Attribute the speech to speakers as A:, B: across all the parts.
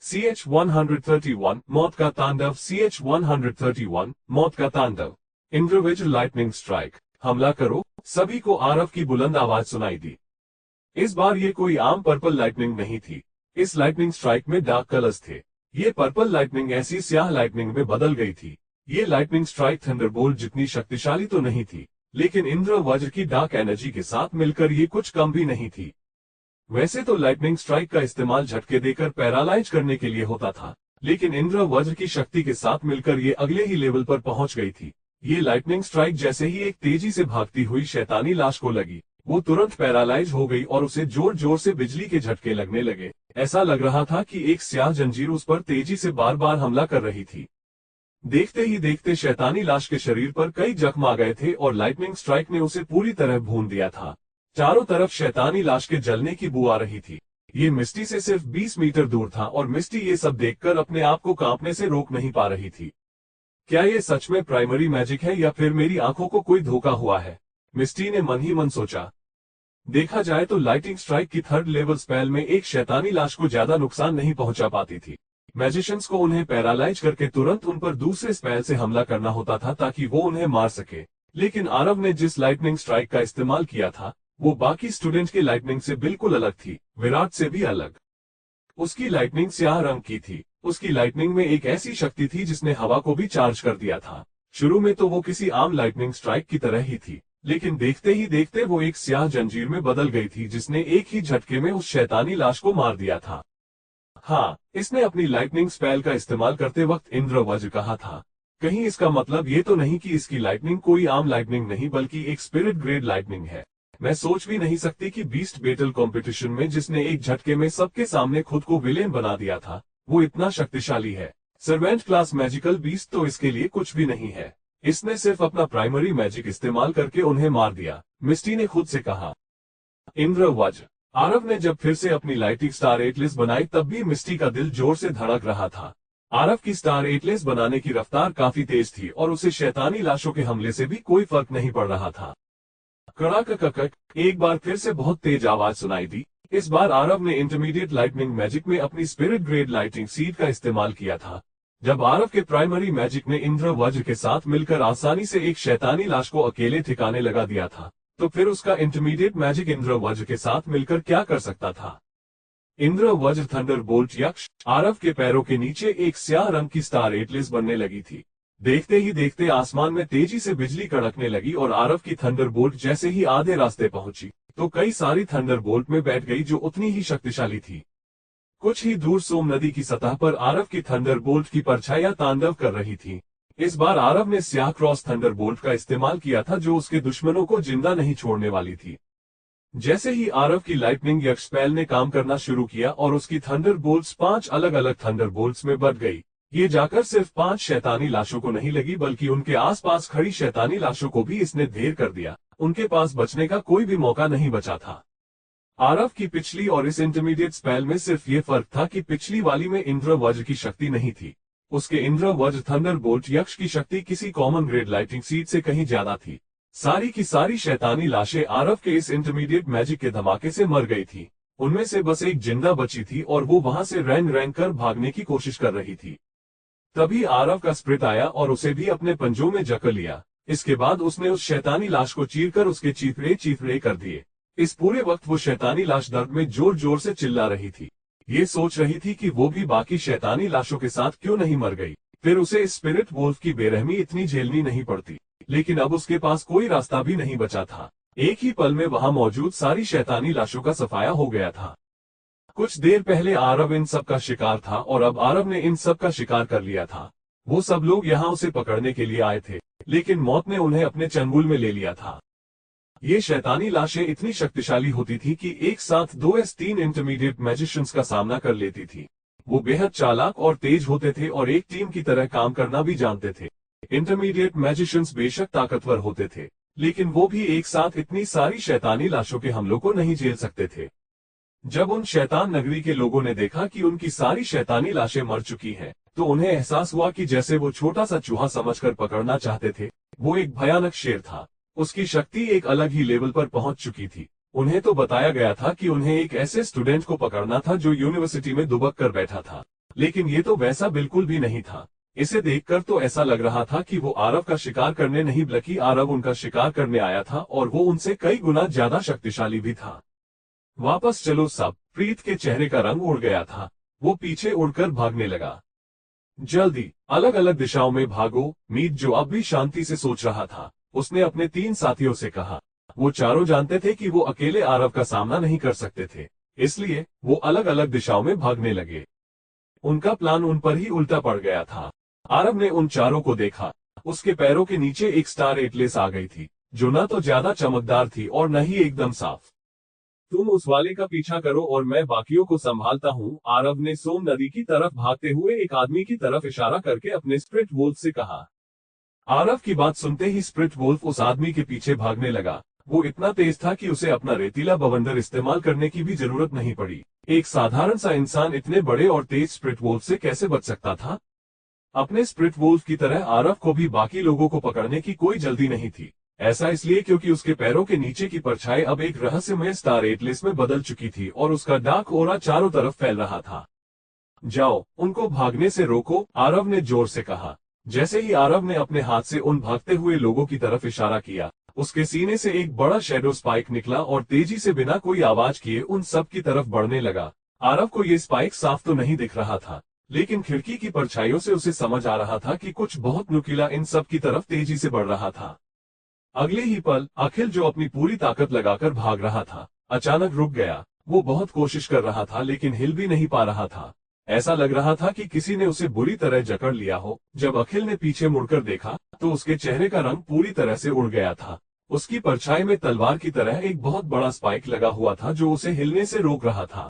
A: CH-131 मौत का तांडव। CH-131 मौत का तांडव। Individual lightning strike. हमला करो। सभी को आरव की बुलंद आवाज सुनाई दी। इस बार ये कोई आम पर्पल लाइटनिंग नहीं थी। इस लाइटनिंग स्ट्राइक में डार्क कलर्स थे। ये पर्पल लाइटनिंग ऐसी स्याह लाइटनिंग में बदल गई थी। ये लाइटनिंग स्ट्राइक थंडरबोल्ट जितनी शक्तिशाली तो नहीं थी, लेकिन इंद्र वज्र की डार्क एनर्जी के साथ मिलकर ये कुछ कम भी नहीं थी। वैसे तो लाइटनिंग स्ट्राइक का इस्तेमाल झटके देकर पैरालाइज करने के लिए होता था, लेकिन इंद्र वज्र की शक्ति के साथ मिलकर ये अगले ही लेवल पर पहुंच गई थी। ये लाइटनिंग स्ट्राइक जैसे ही एक तेजी से भागती हुई शैतानी लाश को लगी, वो तुरंत पैरालाइज हो गई और उसे जोर जोर से बिजली के झटके लगने लगे। ऐसा लग रहा था कि एक स्याह जंजीर उस पर तेजी से बार बार हमला कर रही थी। देखते ही देखते शैतानी लाश के शरीर पर कई जख्म आ गए थे और लाइटनिंग स्ट्राइक ने उसे पूरी तरह भून दिया था। चारों तरफ शैतानी लाश के जलने की बू आ रही थी। ये मिस्टी से सिर्फ 20 मीटर दूर था और मिस्टी ये सब देखकर अपने आप को कांपने से रोक नहीं पा रही थी। क्या ये सच में प्राइमरी मैजिक है या फिर मेरी आंखों को कोई धोखा हुआ है? मिस्टी ने मन ही मन सोचा। देखा जाए तो लाइटिंग स्ट्राइक की थर्ड लेवल स्पेल में एक शैतानी लाश को ज्यादा नुकसान नहीं पहुंचा पाती थी। मैजिशियंस को उन्हें पैरालाइज करके तुरंत उन पर दूसरे स्पेल से हमला करना होता था ताकि वो उन्हें मार सके। लेकिन आरव ने जिस लाइटनिंग स्ट्राइक का इस्तेमाल किया था, वो बाकी स्टूडेंट की लाइटनिंग से बिल्कुल अलग थी, विराट से भी अलग। उसकी लाइटनिंग स्याह रंग की थी। उसकी लाइटनिंग में एक ऐसी शक्ति थी जिसने हवा को भी चार्ज कर दिया था। शुरू में तो वो किसी आम लाइटनिंग स्ट्राइक की तरह ही थी, लेकिन देखते ही देखते वो एक स्याह जंजीर में बदल गई थी जिसने एक ही झटके में उस शैतानी लाश को मार दिया था। हाँ, इसने अपनी लाइटनिंग स्पेल का इस्तेमाल करते वक्त इंद्र वज्र कहा था। कहीं इसका मतलब ये तो नहीं कि इसकी लाइटनिंग कोई आम लाइटनिंग नहीं बल्कि एक स्पिरिट ग्रेड लाइटनिंग है। मैं सोच भी नहीं सकती कि बीस्ट बैटल कंपटीशन में जिसने एक झटके में सबके सामने खुद को विलेन बना दिया था, वो इतना शक्तिशाली है। सर्वेंट क्लास मैजिकल बीस्ट तो इसके लिए कुछ भी नहीं है। इसने सिर्फ अपना प्राइमरी मैजिक इस्तेमाल करके उन्हें मार दिया, मिस्टी ने खुद से कहा। इंद्र वज्र। आरव ने जब फिर से अपनी लाइटिंग स्टार एटलिस बनाई तब भी मिस्टी का दिल जोर से धड़क रहा था। आरव की स्टार एटलिस बनाने की रफ्तार काफी तेज थी और उसे शैतानी लाशों के हमले से भी कोई फर्क नहीं पड़ रहा था। कड़ाक, एक बार फिर से बहुत तेज आवाज सुनाई दी। इस बार आरव ने इंटरमीडिएट लाइटनिंग मैजिक में अपनी स्पिरिट ग्रेड लाइटिंग सीड का इस्तेमाल किया था। जब आरव के प्राइमरी मैजिक ने इंद्र वज्र के साथ मिलकर आसानी से एक शैतानी लाश को अकेले ठिकाने लगा दिया था, तो फिर उसका इंटरमीडिएट मैजिक इंद्र वज्र के साथ मिलकर क्या कर सकता था? इंद्र वज्र थंडर बोल्ट यक्ष। आरव के पैरों के नीचे एक स्याह रंग की स्टार एटलिस बनने लगी थी। देखते ही देखते आसमान में तेजी से बिजली कड़कने लगी और आरव की थंडर बोल्ट जैसे ही आधे रास्ते पहुंची, तो कई सारी थंडर बोल्ट में बैठ गई जो उतनी ही शक्तिशाली थी। कुछ ही दूर सोम नदी की सतह पर आरव की थंडर बोल्ट की परछाइयां तांडव कर रही थी। इस बार आरव ने स्याह क्रॉस थंडर बोल्ट का इस्तेमाल किया था जो उसके दुश्मनों को जिंदा नहीं छोड़ने वाली थी। जैसे ही आरव की लाइटनिंग यक्ष स्पेल ने काम करना शुरू किया और उसकी थंडर बोल्ट्स 5 अलग अलग थंडर बोल्ट्स में बढ़ गई। ये जाकर सिर्फ 5 शैतानी लाशों को नहीं लगी बल्कि उनके आसपास खड़ी शैतानी लाशों को भी इसने ढेर कर दिया। उनके पास बचने का कोई भी मौका नहीं बचा था। आरव की पिछली और इस इंटरमीडिएट स्पेल में सिर्फ ये फर्क था कि पिछली वाली में इंद्र वज्र की शक्ति नहीं थी। उसके इंद्र वज्र थंडर बोल्ट यक्ष की शक्ति किसी कॉमन ग्रेड लाइटिंग सीड से कहीं ज्यादा थी। सारी की सारी शैतानी लाशें आरव के इस इंटरमीडिएट मैजिक के धमाके से मर गई थी। उनमें से बस एक जिंदा बची थी और वो वहां से रैंग कर भागने की कोशिश कर रही थी। तभी आरव का स्प्रिट आया और उसे भी अपने पंजों में जकड़ लिया। इसके बाद उसने उस शैतानी लाश को चीरकर उसके चीथड़े कर दिए। इस पूरे वक्त वो शैतानी लाश दर्द में जोर जोर से चिल्ला रही थी। ये सोच रही थी कि वो भी बाकी शैतानी लाशों के साथ क्यों नहीं मर गई, फिर उसे इस स्पिरिट वोल्फ की बेरहमी इतनी झेलनी नहीं पड़ती। लेकिन अब उसके पास कोई रास्ता भी नहीं बचा था। एक ही पल में वहां मौजूद सारी शैतानी लाशों का सफाया हो गया था। कुछ देर पहले आरव इन सब का शिकार था और अब आरव ने इन सब का शिकार कर लिया था। वो सब लोग यहाँ उसे पकड़ने के लिए आए थे, लेकिन मौत ने उन्हें अपने चंगुल में ले लिया था। ये शैतानी लाशें इतनी शक्तिशाली होती थी कि एक साथ 2S3 इंटरमीडिएट मैजिशियंस का सामना कर लेती थी। वो बेहद चालाक और तेज होते थे और एक टीम की तरह काम करना भी जानते थे। इंटरमीडिएट मैजिशियंस बेशक ताकतवर होते थे, लेकिन वो भी एक साथ इतनी सारी शैतानी लाशों के हमलों को नहीं झेल सकते थे। जब उन शैतान नगरी के लोगों ने देखा कि उनकी सारी शैतानी लाशें मर चुकी हैं, तो उन्हें एहसास हुआ कि जैसे वो छोटा सा चूहा समझकर पकड़ना चाहते थे, वो एक भयानक शेर था। उसकी शक्ति एक अलग ही लेवल पर पहुंच चुकी थी। उन्हें तो बताया गया था कि उन्हें एक ऐसे स्टूडेंट को पकड़ना था जो यूनिवर्सिटी में दुबक कर बैठा था। लेकिन ये तो वैसा बिल्कुल भी नहीं था। इसे देखकर तो ऐसा लग रहा था कि वो आरव का शिकार करने नहीं बल्कि आरव उनका शिकार करने आया था और वो उनसे कई गुना ज्यादा शक्तिशाली भी था। वापस चलो सब। प्रीत के चेहरे का रंग उड़ गया था। वो पीछे उड़कर भागने लगा। जल्दी अलग अलग दिशाओं में भागो। मीत जो अब भी शांति से सोच रहा था, उसने अपने 3 साथियों से कहा। वो चारों जानते थे कि वो अकेले आरव का सामना नहीं कर सकते थे, इसलिए वो अलग अलग दिशाओं में भागने लगे। उनका प्लान उन पर ही उल्टा पड़ गया था। आरव ने उन चारों को देखा। उसके पैरों के नीचे एक स्टार एटलेस आ गई थी, जो न तो ज्यादा चमकदार थी और न ही एकदम साफ। तुम उस वाले का पीछा करो और मैं बाकियों को संभालता हूँ। आरव ने सोम नदी की तरफ भागते हुए एक आदमी की तरफ इशारा करके अपने स्प्रिट वोल्फ से कहा। आरव की बात सुनते ही स्प्रिट वोल्फ उस आदमी के पीछे भागने लगा। वो इतना तेज था कि उसे अपना रेतीला बवंडर इस्तेमाल करने की भी जरूरत नहीं पड़ी। एक साधारण सा इंसान इतने बड़े और तेज स्प्रिट वोल्फ से कैसे बच सकता था? अपने स्प्रिट वोल्फ की तरह आरव को भी बाकी लोगों को पकड़ने की कोई जल्दी नहीं थी। ऐसा इसलिए क्योंकि उसके पैरों के नीचे की परछाई अब एक रहस्यमय स्टार एटलेस में बदल चुकी थी और उसका डार्क ऑरा चारों तरफ फैल रहा था। जाओ, उनको भागने से रोको, आरव ने जोर से कहा। जैसे ही आरव ने अपने हाथ से उन भागते हुए लोगों की तरफ इशारा किया, उसके सीने से एक बड़ा शैडो स्पाइक निकला और तेजी से बिना कोई आवाज किए उन सब की तरफ बढ़ने लगा। आरव को ये स्पाइक साफ तो नहीं दिख रहा था, लेकिन खिड़की की परछाइयों से उसे समझ आ रहा था कि कुछ बहुत नुकीला इन सब की तरफ तेजी से बढ़ रहा था। अगले ही पल अखिल, जो अपनी पूरी ताकत लगाकर भाग रहा था, अचानक रुक गया। वो बहुत कोशिश कर रहा था लेकिन हिल भी नहीं पा रहा था। ऐसा लग रहा था कि किसी ने उसे बुरी तरह जकड़ लिया हो। जब अखिल ने पीछे मुड़कर देखा तो उसके चेहरे का रंग पूरी तरह से उड़ गया था। उसकी परछाई में तलवार की तरह एक बहुत बड़ा स्पाइक लगा हुआ था जो उसे हिलने से रोक रहा था।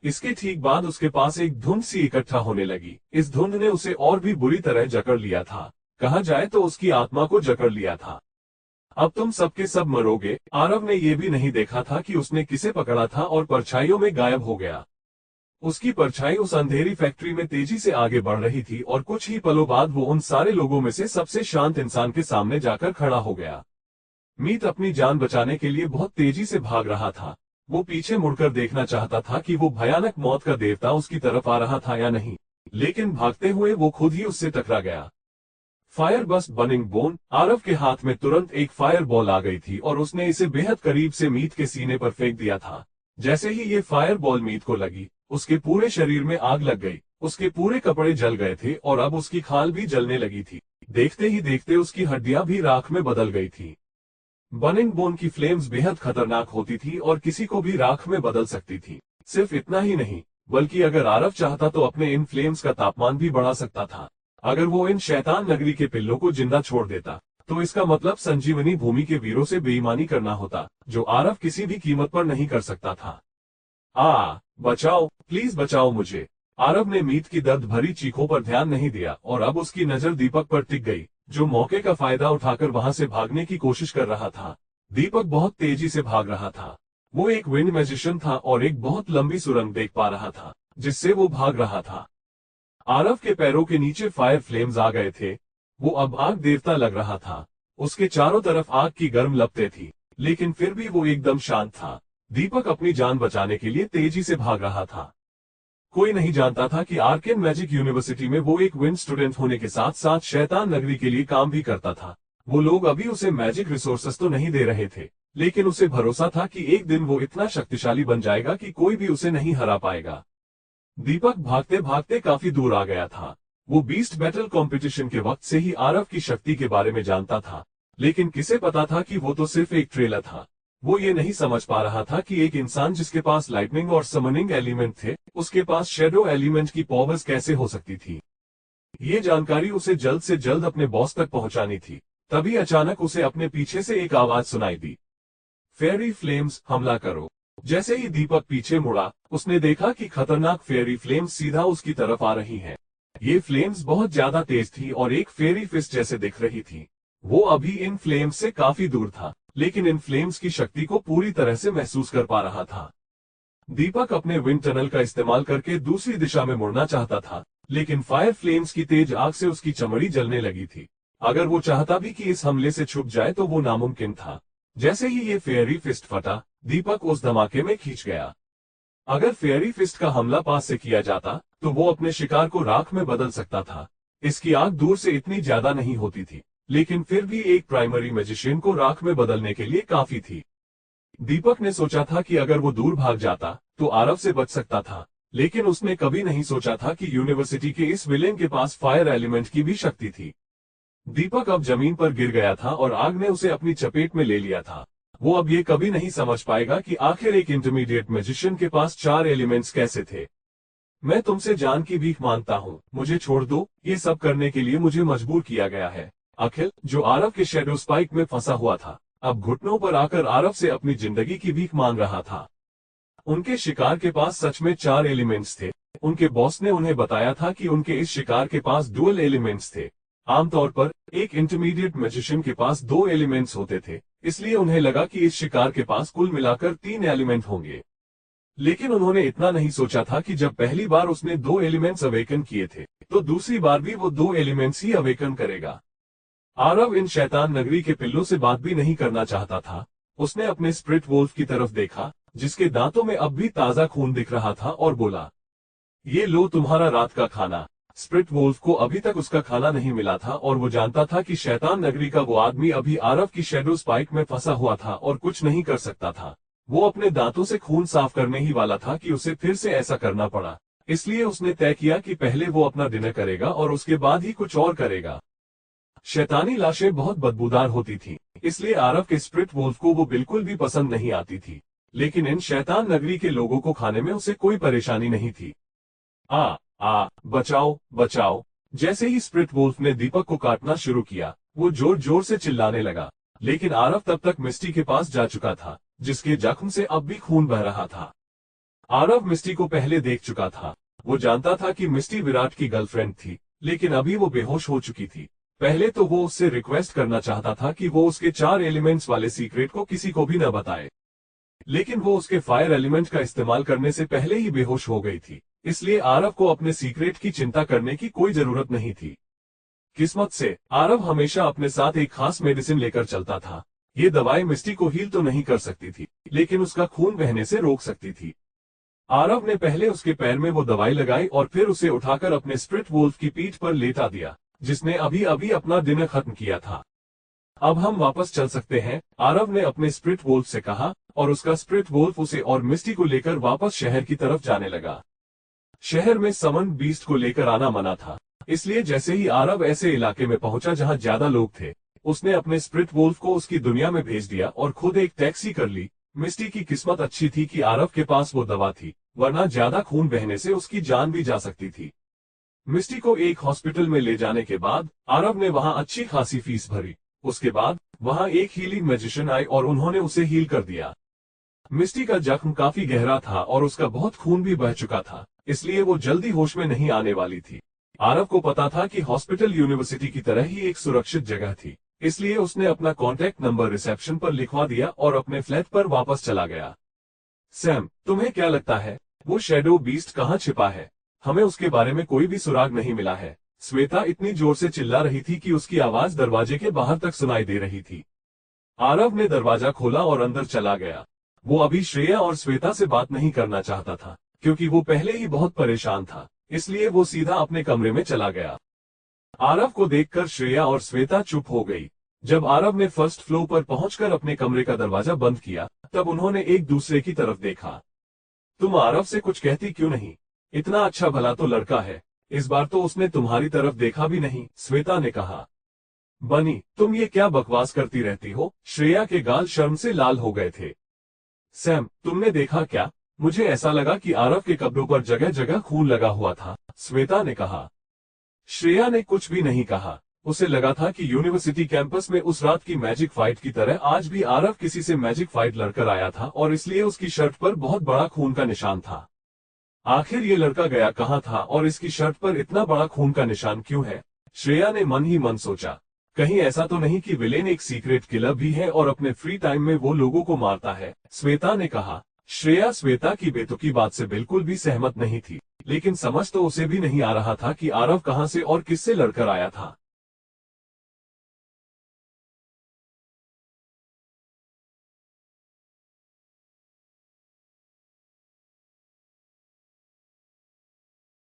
A: इसके ठीक बाद उसके पास एक धुंध सी इकट्ठा होने लगी। इस धुंध ने उसे और भी बुरी तरह जकड़ लिया था। कहा जाए तो उसकी आत्मा को जकड़ लिया था। अब तुम सबके सब मरोगे। आरव ने यह भी नहीं देखा था कि उसने किसे पकड़ा था और परछाइयों में गायब हो गया। उसकी परछाई उस अंधेरी फैक्ट्री में तेजी से आगे बढ़ रही थी और कुछ ही पलों बाद वो उन सारे लोगों में से सबसे शांत इंसान के सामने जाकर खड़ा हो गया। मीत अपनी जान बचाने के लिए बहुत तेजी से भाग रहा था। वो पीछे मुड़कर देखना चाहता था कि वो भयानक मौत का देवता उसकी तरफ आ रहा था या नहीं, लेकिन भागते हुए वो खुद ही उससे टकरा गया। Fire bust burning bone. Aarav के हाथ में तुरंत एक फायर बॉल आ गई थी और उसने इसे बेहद करीब से मीत के सीने पर फेंक दिया था। जैसे ही ये फायर बॉल मीत को लगी, उसके पूरे शरीर में आग लग गई। उसके पूरे कपड़े जल गए थे और अब उसकी खाल भी जलने लगी थी। देखते ही देखते उसकी हड्डियां भी राख में बदल गई थी। बर्निंग बोन की फ्लेम्स बेहद खतरनाक होती थी और किसी को भी राख में बदल सकती थी। सिर्फ इतना ही नहीं, बल्कि अगर आरव चाहता तो अपने इन फ्लेम्स का तापमान भी बढ़ा सकता था। अगर वो इन शैतान नगरी के पिल्लों को जिंदा छोड़ देता, तो इसका मतलब संजीवनी भूमि के वीरों से बेईमानी करना होता, जो आरव किसी भी कीमत पर नहीं कर सकता था। बचाओ, प्लीज बचाओ मुझे। आरव ने मीत की दर्द भरी चीखों पर ध्यान नहीं दिया और अब उसकी नजर दीपक पर टिक गई, जो मौके का फायदा उठाकर वहां से भागने की कोशिश कर रहा था। दीपक बहुत तेजी से भाग रहा था। वो एक विंड मैजिशियन था और एक बहुत लंबी सुरंग देख पा रहा था, जिससे वो भाग रहा था। आरव के पैरों के नीचे फायर फ्लेम्स आ गए थे। वो अब आग देवता लग रहा था। उसके चारों तरफ आग की गर्म लपटें थी, लेकिन फिर भी वो एकदम शांत था। दीपक अपनी जान बचाने के लिए तेजी से भाग रहा था। कोई नहीं जानता था कि आर्केन मैजिक यूनिवर्सिटी में वो एक विंड स्टूडेंट होने के साथ साथ शैतान नगरी के लिए काम भी करता था। वो लोग अभी उसे मैजिक रिसोर्सेस तो नहीं दे रहे थे, लेकिन उसे भरोसा था कि एक दिन वो इतना शक्तिशाली बन जाएगा कि कोई भी उसे नहीं हरा पाएगा। दीपक भागते भागते काफी दूर आ गया था। वो बीस्ट बैटल कंपटीशन के वक्त से ही आरव की शक्ति के बारे में जानता था, लेकिन किसे पता था कि वो तो सिर्फ एक ट्रेलर था। वो ये नहीं समझ पा रहा था कि एक इंसान जिसके पास लाइटनिंग और समनिंग एलिमेंट थे, उसके पास शेडो एलिमेंट की पावर्स कैसे हो सकती थी। ये जानकारी उसे जल्द से जल्द अपने बॉस तक पहुंचानी थी। तभी अचानक उसे अपने पीछे से एक आवाज सुनाई दी। फेयरी फ्लेम्स, हमला करो। जैसे ही दीपक पीछे मुड़ा, उसने देखा कि खतरनाक फेयरी फ्लेम्स सीधा उसकी तरफ आ रही हैं। ये फ्लेम्स बहुत ज्यादा तेज थी और एक फेयरी फिस्ट जैसे दिख रही थी। वो अभी इन फ्लेम्स से काफी दूर था, लेकिन इन फ्लेम्स की शक्ति को पूरी तरह से महसूस कर पा रहा था। दीपक अपने विंड टनल का इस्तेमाल करके दूसरी दिशा में मुड़ना चाहता था, लेकिन फायर फ्लेम्स की तेज आग से उसकी चमड़ी जलने लगी थी। अगर वो चाहता भी कि इस हमले से छुप जाए तो वो नामुमकिन था। जैसे ही ये फेयरी फिस्ट फटा, दीपक उस धमाके में खींच गया। अगर फेयरी फिस्ट का हमला पास से किया जाता तो वो अपने शिकार को राख में बदल सकता था। इसकी आग दूर से इतनी ज्यादा नहीं होती थी, लेकिन फिर भी एक प्राइमरी मैजिशियन को राख में बदलने के लिए काफी थी। दीपक ने सोचा था कि अगर वो दूर भाग जाता तो आरव से बच सकता था, लेकिन उसने कभी नहीं सोचा था कि यूनिवर्सिटी के इस विलेन के पास फायर एलिमेंट की भी शक्ति थी। दीपक अब जमीन पर गिर गया था और आग ने उसे अपनी चपेट में ले लिया था। वो अब ये कभी नहीं समझ पाएगा कि आखिर एक इंटरमीडिएट मैजिशियन के पास 4 एलिमेंट्स कैसे थे। मैं तुमसे जान की भीख मांगता हूँ, मुझे छोड़ दो, ये सब करने के लिए मुझे मजबूर किया गया है। अखिल, जो आरव के शैडो स्पाइक में फंसा हुआ था, अब घुटनों पर आकर आरव से अपनी जिंदगी की भीख मांग रहा था। उनके शिकार के पास सच में 4 एलिमेंट्स थे। उनके बॉस ने उन्हें बताया था कि उनके इस शिकार के पास डुअल एलिमेंट्स थे। आमतौर पर एक इंटरमीडिएट मैजिशियन के पास 2 एलिमेंट्स होते थे, इसलिए उन्हें लगा कि इस शिकार के पास कुल मिलाकर 3 एलिमेंट होंगे। लेकिन उन्होंने इतना नहीं सोचा था कि जब पहली बार उसने 2 एलिमेंट्स अवेकन किए थे, तो दूसरी बार भी वो 2 एलिमेंट्स ही अवेकन करेगा। आरव इन शैतान नगरी के पिल्लों से बात भी नहीं करना चाहता था। उसने अपने स्प्रिट वोल्फ की तरफ देखा, जिसके दांतों में अब भी ताजा खून दिख रहा था, और बोला, ये लो तुम्हारा रात का खाना। स्प्रिट वोल्फ को अभी तक उसका खाना नहीं मिला था और वो जानता था कि शैतान नगरी का वो आदमी अभी आरव की शैडो स्पाइक में फंसा हुआ था और कुछ नहीं कर सकता था। वो अपने दांतों से खून साफ करने ही वाला था कि उसे फिर से ऐसा करना पड़ा। इसलिए उसने तय किया कि पहले वो अपना डिनर करेगा और उसके बाद ही कुछ और करेगा। शैतानी लाशें बहुत बदबूदार होती थी, इसलिए आरव के स्प्रिट वोल्फ को वो बिल्कुल भी पसंद नहीं आती थी। लेकिन इन शैतान नगरी के लोगों को खाने में उसे कोई परेशानी नहीं थी। बचाओ बचाओ। जैसे ही स्प्रिट वोल्फ ने दीपक को काटना शुरू किया, वो जोर जोर से चिल्लाने लगा। लेकिन आरव तब तक मिस्टी के पास जा चुका था, जिसके जख्म से अब भी खून बह रहा था। आरव मिस्टी को पहले देख चुका था। वो जानता था कि मिस्टी विराट की गर्लफ्रेंड थी, लेकिन अभी वो बेहोश हो चुकी थी। पहले तो वो उससे रिक्वेस्ट करना चाहता था कि वो उसके 4 एलिमेंट्स वाले सीक्रेट को किसी को भी न बताए, लेकिन वो उसके फायर एलिमेंट का इस्तेमाल करने से पहले ही बेहोश हो गई थी। इसलिए आरव को अपने सीक्रेट की चिंता करने की कोई जरूरत नहीं थी। किस्मत से आरव हमेशा अपने साथ एक खास मेडिसिन लेकर चलता था। ये दवाई मिस्टी को हील तो नहीं कर सकती थी, लेकिन उसका खून बहने से रोक सकती थी। आरव ने पहले उसके पैर में वो दवाई लगाई और फिर उसे उठाकर अपने स्प्रिट वोल्फ की पीठ पर लेटा दिया, जिसने अभी अभी अपना डिनर खत्म किया था। अब हम वापस चल सकते हैं, आरव ने अपने स्प्रिट वोल्फ से कहा, और उसका स्प्रिट वोल्फ उसे और मिस्टी को लेकर वापस शहर की तरफ जाने लगा। शहर में समन बीस्ट को लेकर आना मना था, इसलिए जैसे ही आरव ऐसे इलाके में पहुंचा जहां ज्यादा लोग थे, उसने अपने स्प्रिट वोल्फ को उसकी दुनिया में भेज दिया और खुद एक टैक्सी कर ली। मिस्टी की किस्मत अच्छी थी कि आरव के पास वो दवा थी, वरना ज्यादा खून बहने से उसकी जान भी जा सकती थी। मिस्टी को एक हॉस्पिटल में ले जाने के बाद आरव ने वहां अच्छी खासी फीस भरी। उसके बाद वहां एक हीलिंग मैजिशियन आए और उन्होंने उसे हील कर दिया। मिस्टी का जख्म काफी गहरा था और उसका बहुत खून भी बह चुका था, इसलिए वो जल्दी होश में नहीं आने वाली थी। आरव को पता था कि हॉस्पिटल यूनिवर्सिटी की तरह ही एक सुरक्षित जगह थी, इसलिए उसने अपना कॉन्टैक्ट नंबर रिसेप्शन पर लिखवा दिया और अपने फ्लैट पर वापस चला गया। सैम, तुम्हें क्या लगता है वो शैडो बीस्ट कहाँ छिपा है? हमें उसके बारे में कोई भी सुराग नहीं मिला है। श्वेता इतनी जोर से चिल्ला रही थी कि उसकी आवाज दरवाजे के बाहर तक सुनाई दे रही थी। आरव ने दरवाजा खोला और अंदर चला गया। वो अभी श्रेया और श्वेता से बात नहीं करना चाहता था, क्योंकि वो पहले ही बहुत परेशान था, इसलिए वो सीधा अपने कमरे में चला गया। आरव को देखकर श्रेया और श्वेता चुप हो गई। जब आरव ने फर्स्ट फ्लोर पर पहुंचकर अपने कमरे का दरवाजा बंद किया, तब उन्होंने एक दूसरे की तरफ देखा। तुम आरव से कुछ कहती क्यों नहीं? इतना अच्छा भला तो लड़का है, इस बार तो उसने तुम्हारी तरफ देखा भी नहीं, श्वेता ने कहा। बनी, तुम ये क्या बकवास करती रहती हो? श्रेया के गाल शर्म से लाल हो गए थे। सैम, तुमने देखा क्या? मुझे ऐसा लगा कि आरव के कपड़ों पर जगह जगह खून लगा हुआ था, श्वेता ने कहा। श्रेया ने कुछ भी नहीं कहा। उसे लगा था कि यूनिवर्सिटी कैंपस में उस रात की मैजिक फाइट की तरह आज भी आरव किसी से मैजिक फाइट लड़कर आया था और इसलिए उसकी शर्ट पर बहुत बड़ा खून का निशान था। आखिर ये लड़का गया कहाँ था और इसकी शर्ट पर इतना बड़ा खून का निशान क्यों है? श्रेया ने मन ही मन सोचा। कहीं ऐसा तो नहीं कि विलेन एक सीक्रेट किलर भी है और अपने फ्री टाइम में वो लोगों को मारता है, श्वेता ने कहा। श्रेया श्वेता की बेतुकी बात से बिल्कुल भी सहमत नहीं थी, लेकिन समझ तो उसे भी नहीं आ रहा था कि आरव कहां से और किससे लड़कर आया था।